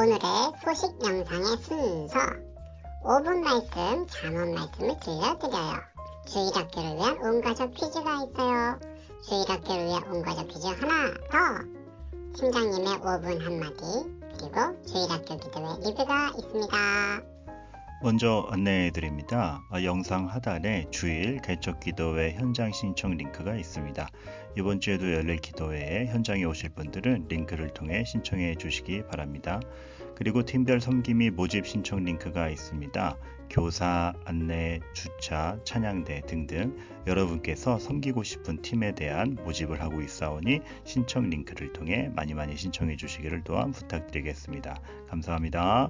오늘의 소식 영상의 순서 5분 말씀, 잠언 말씀을 들려드려요. 주일학교를 위한 온가족 퀴즈가 있어요. 주일학교를 위한 온가족 퀴즈 하나 더! 팀장님의 5분 한마디, 그리고 주일학교 기도회 리뷰가 있습니다. 먼저 안내해드립니다. 영상 하단에 주일 개척기도회 현장 신청 링크가 있습니다. 이번 주에도 열릴 기도회에 현장에 오실 분들은 링크를 통해 신청해 주시기 바랍니다. 그리고 팀별 섬김 및 모집 신청 링크가 있습니다. 교사, 안내, 주차, 찬양대 등등 여러분께서 섬기고 싶은 팀에 대한 모집을 하고 있사오니 신청 링크를 통해 많이 신청해 주시기를 또한 부탁드리겠습니다. 감사합니다.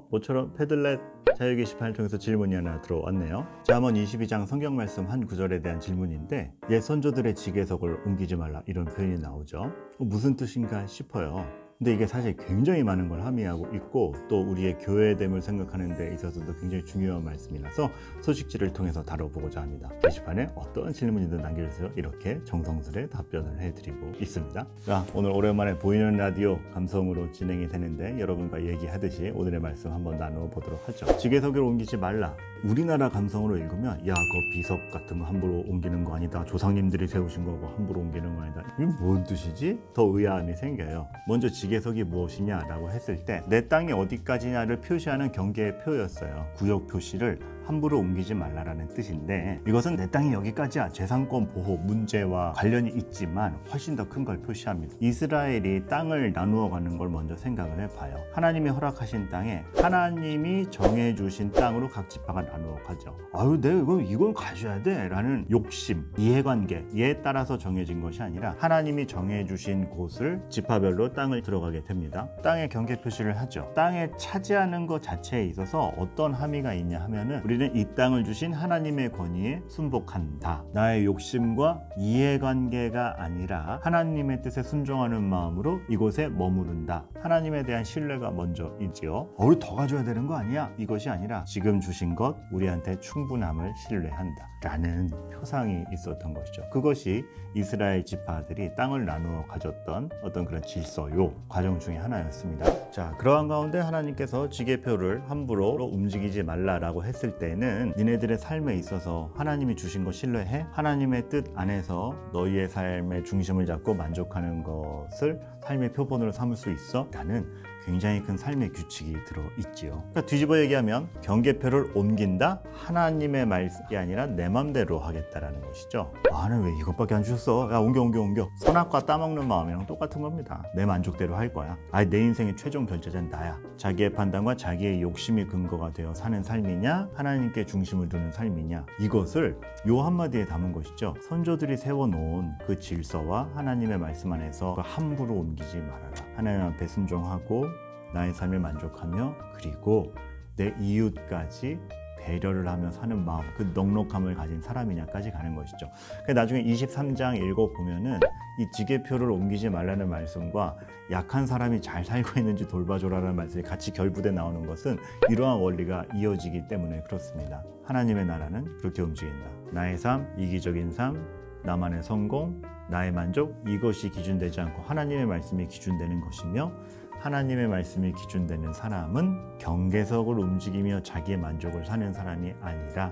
모처럼 패들렛 자유 게시판을 통해서 질문이 하나 들어왔네요. 잠언 22장 성경 말씀 한 구절에 대한 질문인데, 옛 선조들의 지게석을 옮기지 말라 이런 표현이 나오죠. 무슨 뜻인가 싶어요. 근데 이게 사실 굉장히 많은 걸 함의하고 있고, 또 우리의 교회됨을 생각하는 데 있어서도 굉장히 중요한 말씀이라서 소식지를 통해서 다뤄보고자 합니다. 게시판에 어떤 질문이든 남겨주세요. 이렇게 정성스레 답변을 해드리고 있습니다. 자, 오늘 오랜만에 보이는 라디오 감성으로 진행이 되는데, 여러분과 얘기하듯이 오늘의 말씀 한번 나누어 보도록 하죠. 지게석을 옮기지 말라. 우리나라 감성으로 읽으면 야, 그 비석 같은 거 함부로 옮기는 거 아니다, 조상님들이 세우신 거고 함부로 옮기는 거 아니다, 이게 뭔 뜻이지? 더 의아함이 생겨요. 먼저 지게석이 무엇이냐라고 했을 때, 내 땅이 어디까지냐를 표시하는 경계의 표였어요. 구역 표시를 함부로 옮기지 말라라는 뜻인데, 이것은 내 땅이 여기까지야, 재산권 보호 문제와 관련이 있지만 훨씬 더 큰 걸 표시합니다. 이스라엘이 땅을 나누어 가는 걸 먼저 생각을 해봐요. 하나님이 허락하신 땅에 하나님이 정해주신 땅으로 각 지파가 나누어 가죠. 아유, 내가 이걸 가져야 돼 라는 욕심, 이해관계에 따라서 정해진 것이 아니라 하나님이 정해주신 곳을 지파별로 땅을 들어가게 됩니다. 땅의 경계 표시를 하죠. 땅에 차지하는 것 자체에 있어서 어떤 함의가 있냐 하면은, 우리는 이 땅을 주신 하나님의 권위에 순복한다. 나의 욕심과 이해관계가 아니라 하나님의 뜻에 순종하는 마음으로 이곳에 머무른다. 하나님에 대한 신뢰가 먼저 있지요. 우리 더 가져야 되는 거 아니야? 이것이 아니라 지금 주신 것 우리한테 충분함을 신뢰한다 라는 표상이 있었던 것이죠. 그것이 이스라엘 지파들이 땅을 나누어 가졌던 어떤 그런 질서요 과정 중에 하나였습니다. 자, 그러한 가운데 하나님께서 지게표를 함부로 움직이지 말라라고 했을 때는, 니네들의 삶에 있어서 하나님이 주신 것 신뢰해? 하나님의 뜻 안에서 너희의 삶의 중심을 잡고 만족하는 것을 삶의 표본으로 삼을 수 있어? 라는 굉장히 큰 삶의 규칙이 들어있지요. 그러니까 뒤집어 얘기하면 경계표를 옮긴다? 하나님의 말이 아니라 내 맘대로 하겠다라는 것이죠. 나는 왜 이것밖에 안 주셨어? 야, 옮겨. 선악과 따먹는 마음이랑 똑같은 겁니다. 내 만족대로 할 거야. 내 인생의 최종 결제자는 나야. 자기의 판단과 자기의 욕심이 근거가 되어 사는 삶이냐, 하나님께 중심을 두는 삶이냐, 이것을 요 한마디에 담은 것이죠. 선조들이 세워놓은 그 질서와 하나님의 말씀 안에서 함부로 옮기지 말아라. 하나님 앞에 순종하고 나의 삶에 만족하며, 그리고 내 이웃까지 배려를 하며 사는 마음, 그 넉넉함을 가진 사람이냐까지 가는 것이죠. 나중에 23장 읽어보면은 이 지게표를 옮기지 말라는 말씀과 약한 사람이 잘 살고 있는지 돌봐줘라는 말씀이 같이 결부돼 나오는 것은 이러한 원리가 이어지기 때문에 그렇습니다. 하나님의 나라는 그렇게 움직인다. 나의 삶, 이기적인 삶, 나만의 성공, 나의 만족, 이것이 기준되지 않고 하나님의 말씀이 기준되는 것이며, 하나님의 말씀이 기준되는 사람은 경계석을 움직이며 자기의 만족을 사는 사람이 아니라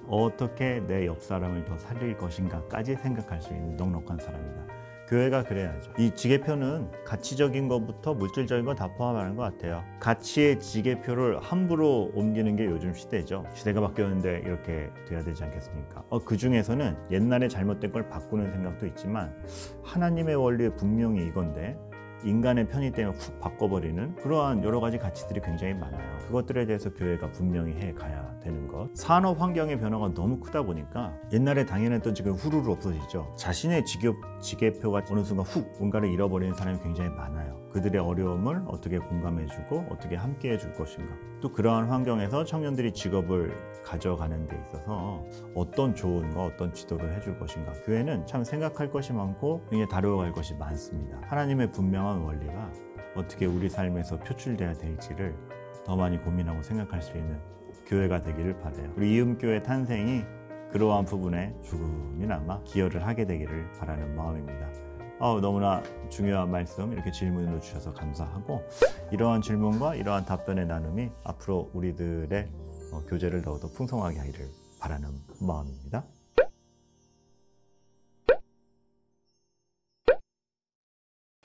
어떻게 내 옆 사람을 더 살릴 것인가까지 생각할 수 있는 넉넉한 사람이다. 교회가 그래야죠. 이 지게표는 가치적인 것부터 물질적인 거 다 포함하는 것 같아요. 가치의 지게표를 함부로 옮기는 게 요즘 시대죠. 시대가 바뀌었는데 이렇게 돼야 되지 않겠습니까? 그 중에서는 옛날에 잘못된 걸 바꾸는 생각도 있지만, 하나님의 원리 분명히 이건데 인간의 편의 때문에 훅 바꿔버리는 그러한 여러 가지 가치들이 굉장히 많아요. 그것들에 대해서 교회가 분명히 해가야 되는 것. 산업 환경의 변화가 너무 크다 보니까 옛날에 당연했던 지금 후루루 없어지죠. 자신의 지게표가 어느 순간 훅 뭔가를 잃어버리는 사람이 굉장히 많아요. 그들의 어려움을 어떻게 공감해주고 어떻게 함께 해줄 것인가. 또 그러한 환경에서 청년들이 직업을 가져가는 데 있어서 어떤 조언과 어떤 지도를 해줄 것인가. 교회는 참 생각할 것이 많고 굉장히 다루어갈 것이 많습니다. 하나님의 분명한 원리가 어떻게 우리 삶에서 표출돼야 될지를 더 많이 고민하고 생각할 수 있는 교회가 되기를 바라요. 우리 이음교회 탄생이 그러한 부분에 조금이나마 기여를 하게 되기를 바라는 마음입니다. 너무나 중요한 말씀 이렇게 질문으로 주셔서 감사하고, 이러한 질문과 이러한 답변의 나눔이 앞으로 우리들의 교제를 더욱더 풍성하게 하기를 바라는 마음입니다.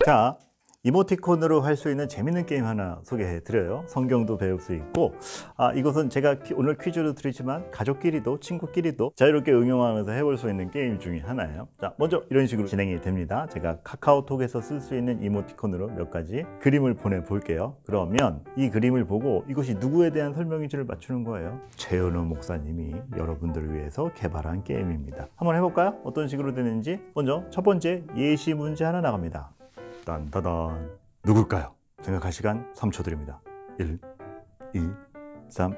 자, 이모티콘으로 할 수 있는 재밌는 게임 하나 소개해 드려요. 성경도 배울 수 있고, 이것은 제가 오늘 퀴즈로 드리지만 가족끼리도 친구끼리도 자유롭게 응용하면서 해볼 수 있는 게임 중에 하나예요. 자, 먼저 이런 식으로 진행이 됩니다. 제가 카카오톡에서 쓸 수 있는 이모티콘으로 몇 가지 그림을 보내볼게요. 그러면 이 그림을 보고 이것이 누구에 대한 설명인지를 맞추는 거예요. 최현우 목사님이 여러분들을 위해서 개발한 게임입니다. 한번 해볼까요? 어떤 식으로 되는지. 먼저 첫 번째 예시 문제 하나 나갑니다. 딴따단, 누굴까요? 생각할 시간 3초 드립니다. 1, 2, 3.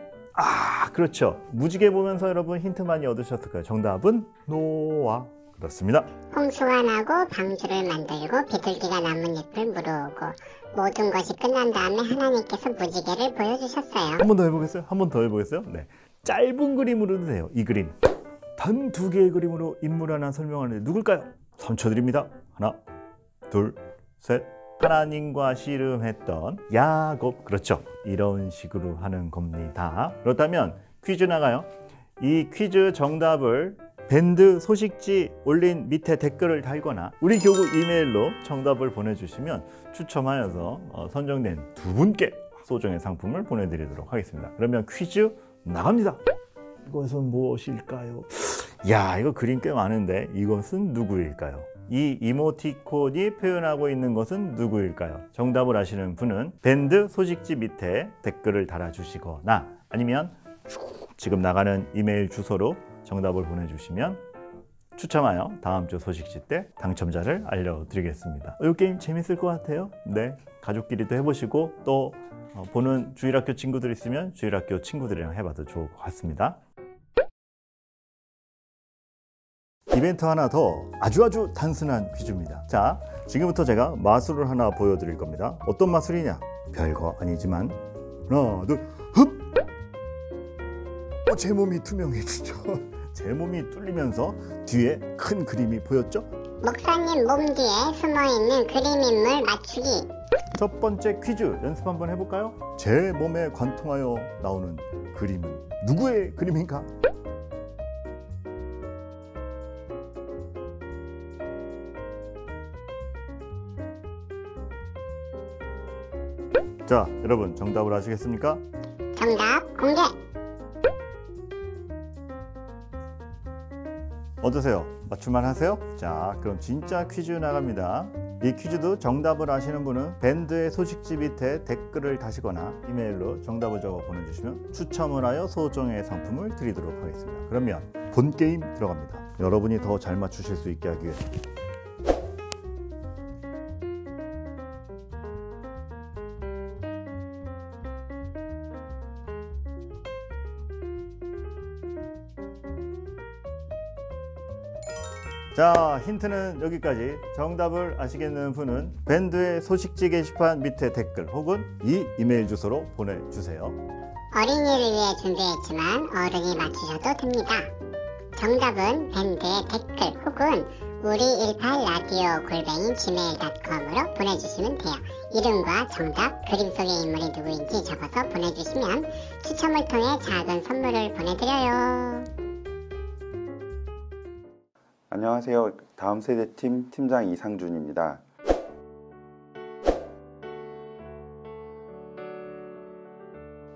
그렇죠. 무지개 보면서 여러분 힌트 많이 얻으셨을 거예요. 정답은 노아. 그렇습니다. 홍수가 나고 방주를 만들고 비둘기가 나뭇잎을 물어오고 모든 것이 끝난 다음에 하나님께서 무지개를 보여주셨어요. 한 번 더 해보겠어요? 한 번 더 해보겠어요? 네. 짧은 그림으로도 돼요. 이 그림. 단 2개의 그림으로 인물 하나 설명하는데 누굴까요? 3초 드립니다. 하나, 둘, 셋. 하나님과 씨름했던 야곱. 그렇죠. 이런 식으로 하는 겁니다. 그렇다면 퀴즈 나가요. 이 퀴즈 정답을 밴드 소식지 올린 밑에 댓글을 달거나 우리 교구 이메일로 정답을 보내주시면 추첨하여서 선정된 2분께 소정의 상품을 보내드리도록 하겠습니다. 그러면 퀴즈 나갑니다. 이것은 무엇일까요? 야, 이거 그림 꽤 많은데 이것은 누구일까요? 이 이모티콘이 표현하고 있는 것은 누구일까요? 정답을 아시는 분은 밴드 소식지 밑에 댓글을 달아주시거나 아니면 지금 나가는 이메일 주소로 정답을 보내주시면 추첨하여 다음 주 소식지 때 당첨자를 알려드리겠습니다. 이 게임 재밌을 것 같아요. 네, 가족끼리도 해보시고 또 보는 주일학교 친구들 있으면 주일학교 친구들이랑 해봐도 좋을 것 같습니다. 이벤트 하나 더, 아주 단순한 퀴즈입니다. 자, 지금부터 제가 마술을 하나 보여드릴 겁니다. 어떤 마술이냐? 별거 아니지만 하나, 둘, 흡! 제 몸이 투명해지죠. 제 몸이 뚫리면서 뒤에 큰 그림이 보였죠? 목사님 몸 뒤에 숨어있는 그림 인물 맞추기. 첫 번째 퀴즈 연습 한번 해볼까요? 제 몸에 관통하여 나오는 그림은 누구의 그림인가? 자, 여러분 정답을 아시겠습니까? 정답 공개. 어떠세요? 맞출만 하세요? 자, 그럼 진짜 퀴즈 나갑니다. 이 퀴즈도 정답을 아시는 분은 밴드의 소식지 밑에 댓글을 다시거나 이메일로 정답을 적어 보내주시면 추첨을 하여 소정의 상품을 드리도록 하겠습니다. 그러면 본 게임 들어갑니다. 여러분이 더 잘 맞추실 수 있게 하기 위해서 자, 힌트는 여기까지. 정답을 아시겠는 분은 밴드의 소식지 게시판 밑에 댓글 혹은 이 이메일 주소로 보내주세요. 어린이를 위해 준비했지만 어른이 맞추셔도 됩니다. 정답은 밴드의 댓글 혹은 우리18radio@gmail.com으로 보내주시면 돼요. 이름과 정답, 그림 속의 인물이 누구인지 적어서 보내주시면 추첨을 통해 작은 선물을 보내드려요. 안녕하세요. 다음 세대 팀 팀장 이상준입니다.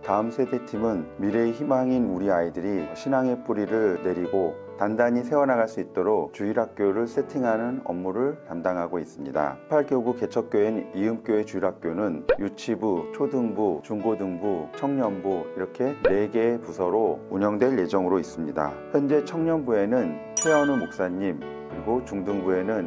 다음 세대 팀은 미래의 희망인 우리 아이들이 신앙의 뿌리를 내리고 단단히 세워나갈 수 있도록 주일학교를 세팅하는 업무를 담당하고 있습니다. 18교구 개척교회인 이음교회 주일학교는 유치부, 초등부, 중고등부, 청년부 이렇게 4개의 부서로 운영될 예정으로 있습니다. 현재 청년부에는 최현우 목사님 그리고 중등부에는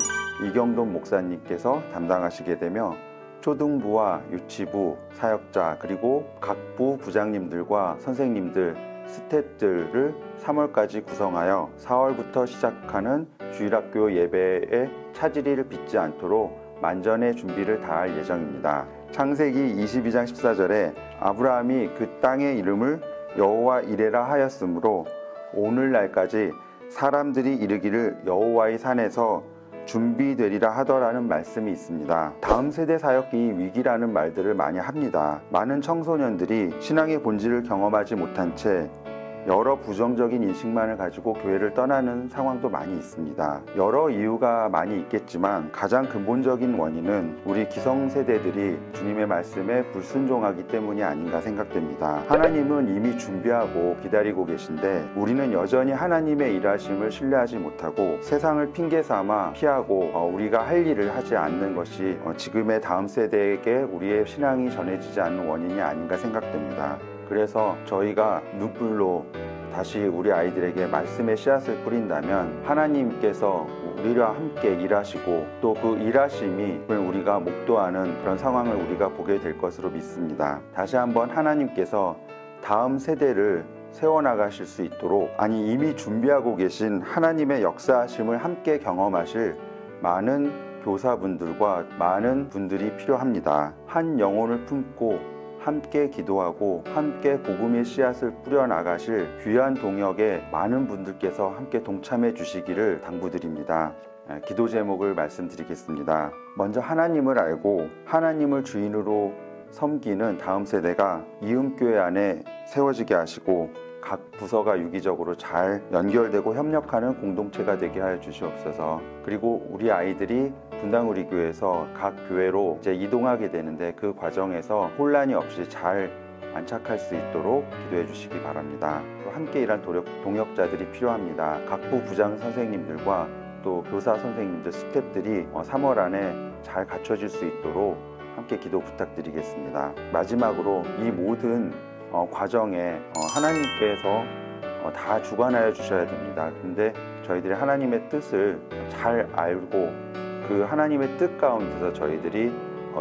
이경돈 목사님께서 담당하시게 되며 초등부와 유치부, 사역자 그리고 각 부 부장님들과 선생님들, 스태프들을 3월까지 구성하여 4월부터 시작하는 주일학교 예배에 차질을 빚지 않도록 만전의 준비를 다할 예정입니다. 창세기 22장 14절에 아브라함이 그 땅의 이름을 여호와 이레라 하였으므로 오늘날까지 사람들이 이르기를 여호와의 산에서 준비되리라 하더라는 말씀이 있습니다. 다음 세대 사역이 위기라는 말들을 많이 합니다. 많은 청소년들이 신앙의 본질을 경험하지 못한 채 여러 부정적인 인식만을 가지고 교회를 떠나는 상황도 많이 있습니다. 여러 이유가 많이 있겠지만 가장 근본적인 원인은 우리 기성세대들이 주님의 말씀에 불순종하기 때문이 아닌가 생각됩니다. 하나님은 이미 준비하고 기다리고 계신데 우리는 여전히 하나님의 일하심을 신뢰하지 못하고 세상을 핑계 삼아 피하고 우리가 할 일을 하지 않는 것이 지금의 다음 세대에게 우리의 신앙이 전해지지 않는 원인이 아닌가 생각됩니다. 그래서 저희가 눈물로 다시 우리 아이들에게 말씀의 씨앗을 뿌린다면 하나님께서 우리와 함께 일하시고 또 그 일하심이 우리가 목도하는 그런 상황을 우리가 보게 될 것으로 믿습니다. 다시 한번 하나님께서 다음 세대를 세워나가실 수 있도록 이미 준비하고 계신 하나님의 역사하심을 함께 경험하실 많은 교사분들과 많은 분들이 필요합니다. 한 영혼을 품고 함께 기도하고 함께 복음의 씨앗을 뿌려나가실 귀한 동역에 많은 분들께서 함께 동참해 주시기를 당부드립니다. 기도 제목을 말씀드리겠습니다. 먼저 하나님을 알고 하나님을 주인으로 섬기는 다음 세대가 이음교회 안에 세워지게 하시고 각 부서가 유기적으로 잘 연결되고 협력하는 공동체가 되게 하여 주시옵소서. 그리고 우리 아이들이 분당 우리 교회에서 각 교회로 이제 이동하게 되는데 그 과정에서 혼란이 없이 잘 안착할 수 있도록 기도해 주시기 바랍니다. 또 함께 일한 동역자들이 필요합니다. 각부 부장 선생님들과 또 교사 선생님들, 스태프들이 3월 안에 잘 갖춰질 수 있도록 함께 기도 부탁드리겠습니다. 마지막으로 이 모든 과정에 하나님께서 다 주관하여 주셔야 됩니다. 근데 저희들이 하나님의 뜻을 잘 알고 그 하나님의 뜻 가운데서 저희들이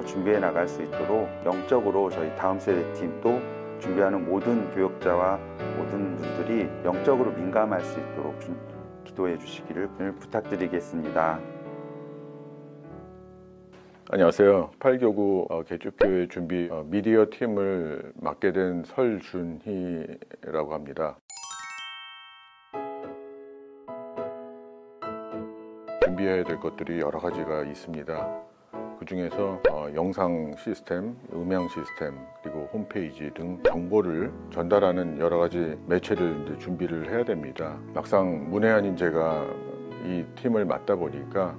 준비해 나갈 수 있도록 영적으로 저희 다음 세대 팀도 준비하는 모든 교역자와 모든 분들이 영적으로 민감할 수 있도록 기도해 주시기를 부탁드리겠습니다. 안녕하세요. 8교구 개축교회 준비 미디어 팀을 맡게 된 설준희라고 합니다. 준비해야 될 것들이 여러 가지가 있습니다. 그 중에서 영상 시스템, 음향 시스템, 그리고 홈페이지 등 정보를 전달하는 여러 가지 매체를 이제 준비를 해야 됩니다. 막상 문외 아닌 제가 이 팀을 맡다 보니까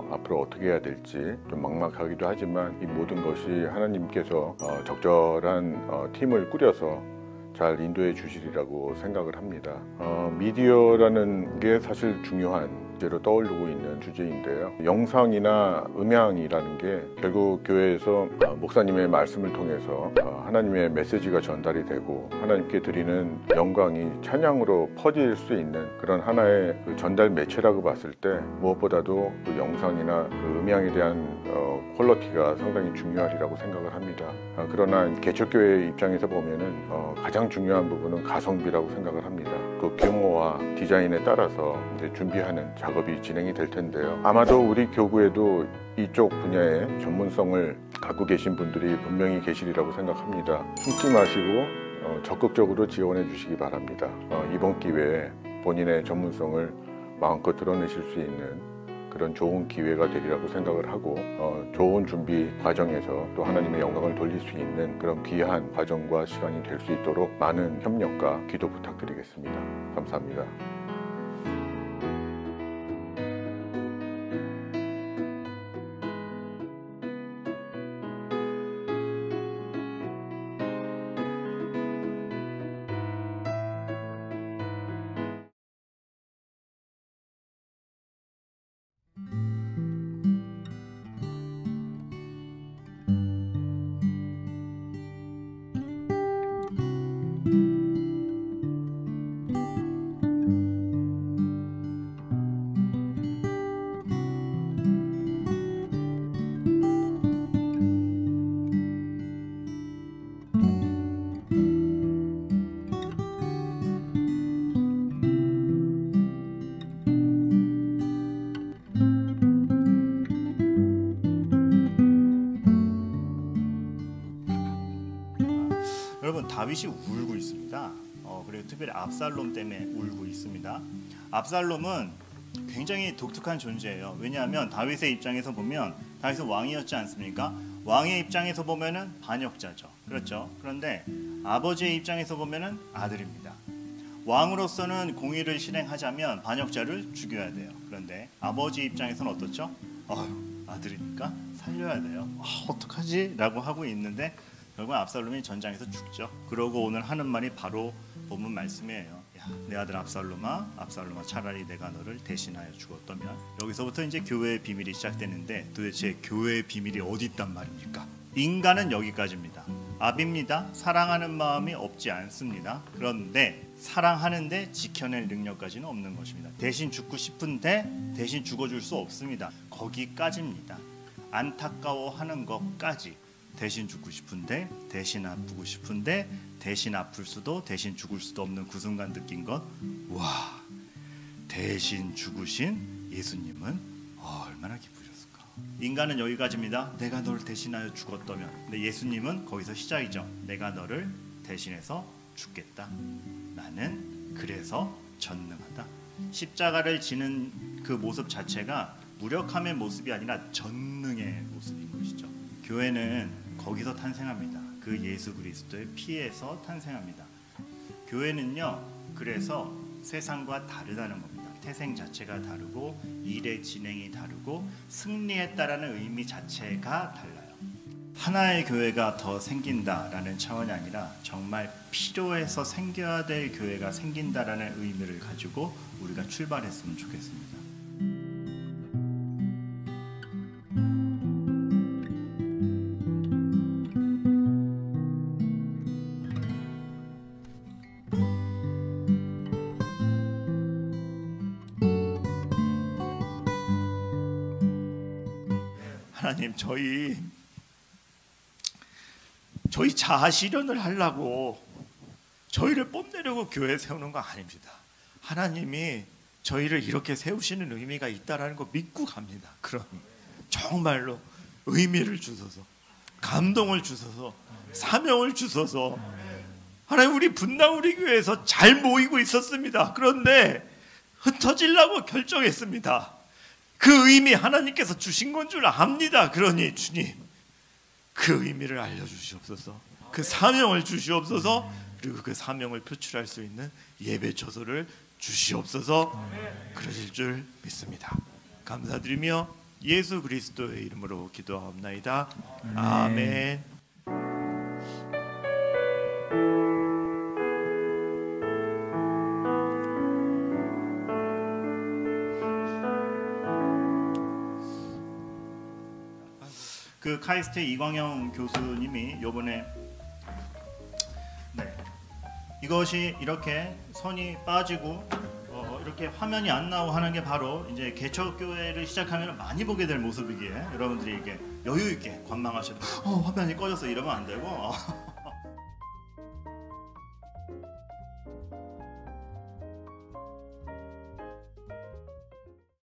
앞으로 어떻게 해야 될지 좀 막막하기도 하지만 이 모든 것이 하나님께서 적절한 팀을 꾸려서 잘 인도해 주시리라고 생각을 합니다. 미디어라는 게 사실 중요한 주제로 떠오르고 있는 주제인데요. 영상이나 음향이라는 게 결국 교회에서 목사님의 말씀을 통해서 하나님의 메시지가 전달이 되고 하나님께 드리는 영광이 찬양으로 퍼질 수 있는 그런 하나의 그 전달 매체라고 봤을 때 무엇보다도 그 영상이나 그 음향에 대한 퀄리티가 상당히 중요하리라고 생각을 합니다. 그러나 개척교회 입장에서 보면은 가장 중요한 부분은 가성비라고 생각을 합니다. 그 규모와 디자인에 따라서 이제 준비하는 작업이 진행이 될 텐데요. 아마도 우리 교구에도 이쪽 분야의 전문성을 갖고 계신 분들이 분명히 계시리라고 생각합니다. 숨지 마시고 적극적으로 지원해 주시기 바랍니다. 이번 기회에 본인의 전문성을 마음껏 드러내실 수 있는 그런 좋은 기회가 되리라고 생각을 하고 좋은 준비 과정에서 또 하나님의 영광을 돌릴 수 있는 그런 귀한 과정과 시간이 될 수 있도록 많은 협력과 기도 부탁드리겠습니다. 감사합니다. 여러분, 다윗이 울고 있습니다. 그리고 특별히 압살롬 때문에 울고 있습니다. 압살롬은 굉장히 독특한 존재예요. 왜냐하면 다윗의 입장에서 보면 다윗은 왕이었지 않습니까? 왕의 입장에서 보면은 반역자죠. 그렇죠? 그런데 아버지의 입장에서 보면은 아들입니다. 왕으로서는 공의를 실행하자면 반역자를 죽여야 돼요. 그런데 아버지 입장에서는 어떻죠? 아들이니까 살려야 돼요. 어떡하지? 라고 하고 있는데 결국 압살롬이 전장에서 죽죠. 그러고 오늘 하는 말이 바로 본문 말씀이에요. 야, 내 아들 압살롬아, 차라리 내가 너를 대신하여 죽었다면. 여기서부터 이제 교회의 비밀이 시작되는데 도대체 교회의 비밀이 어디 있단 말입니까? 인간은 여기까지입니다. 압입니다. 사랑하는 마음이 없지 않습니다. 그런데 사랑하는데 지켜낼 능력까지는 없는 것입니다. 대신 죽고 싶은데 대신 죽어줄 수 없습니다. 거기까지입니다. 안타까워하는 것까지. 대신 죽고 싶은데 대신 아프고 싶은데 대신 아플 수도 대신 죽을 수도 없는 그 순간 느낀 것, 와, 대신 죽으신 예수님은 얼마나 기쁘셨을까. 인간은 여기까지입니다. 내가 너를 대신하여 죽었다면. 근데 예수님은 거기서 시작이죠. 내가 너를 대신해서 죽겠다. 나는 그래서 전능하다. 십자가를 지는 그 모습 자체가 무력함의 모습이 아니라 전능의 모습인 것이죠. 교회는 거기서 탄생합니다. 그 예수 그리스도의 피에서 탄생합니다. 교회는요, 그래서 세상과 다르다는 겁니다. 태생 자체가 다르고 일의 진행이 다르고 승리했다라는 의미 자체가 달라요. 하나의 교회가 더 생긴다라는 차원이 아니라 정말 필요해서 생겨야 될 교회가 생긴다라는 의미를 가지고 우리가 출발했으면 좋겠습니다. 하나님, 저희 자아 실현을 하려고 저희를 뽐내려고 교회 세우는 거 아닙니다. 하나님이 저희를 이렇게 세우시는 의미가 있다라는 거 믿고 갑니다. 그러니 정말로 의미를 주소서, 감동을 주소서, 사명을 주소서. 하나님, 우리 분당 우리 교회에서 잘 모이고 있었습니다. 그런데 흩어지려고 결정했습니다. 그 의미 하나님께서 주신 건 줄 압니다. 그러니 주님, 그 의미를 알려주시옵소서, 그 사명을 주시옵소서, 그리고 그 사명을 표출할 수 있는 예배 처소를 주시옵소서. 그러실 줄 믿습니다. 감사드리며 예수 그리스도의 이름으로 기도하옵나이다. 아멘. 그 카이스트 이광영 교수님이 요번에 이것이 이렇게 선이 빠지고 이렇게 화면이 안 나오고 하는 게 바로 이제 개척교회를 시작하면 많이 보게 될 모습이기에 여러분들이 이게 여유 있게 관망하셔도 화면이 꺼졌어 이러면 안 되고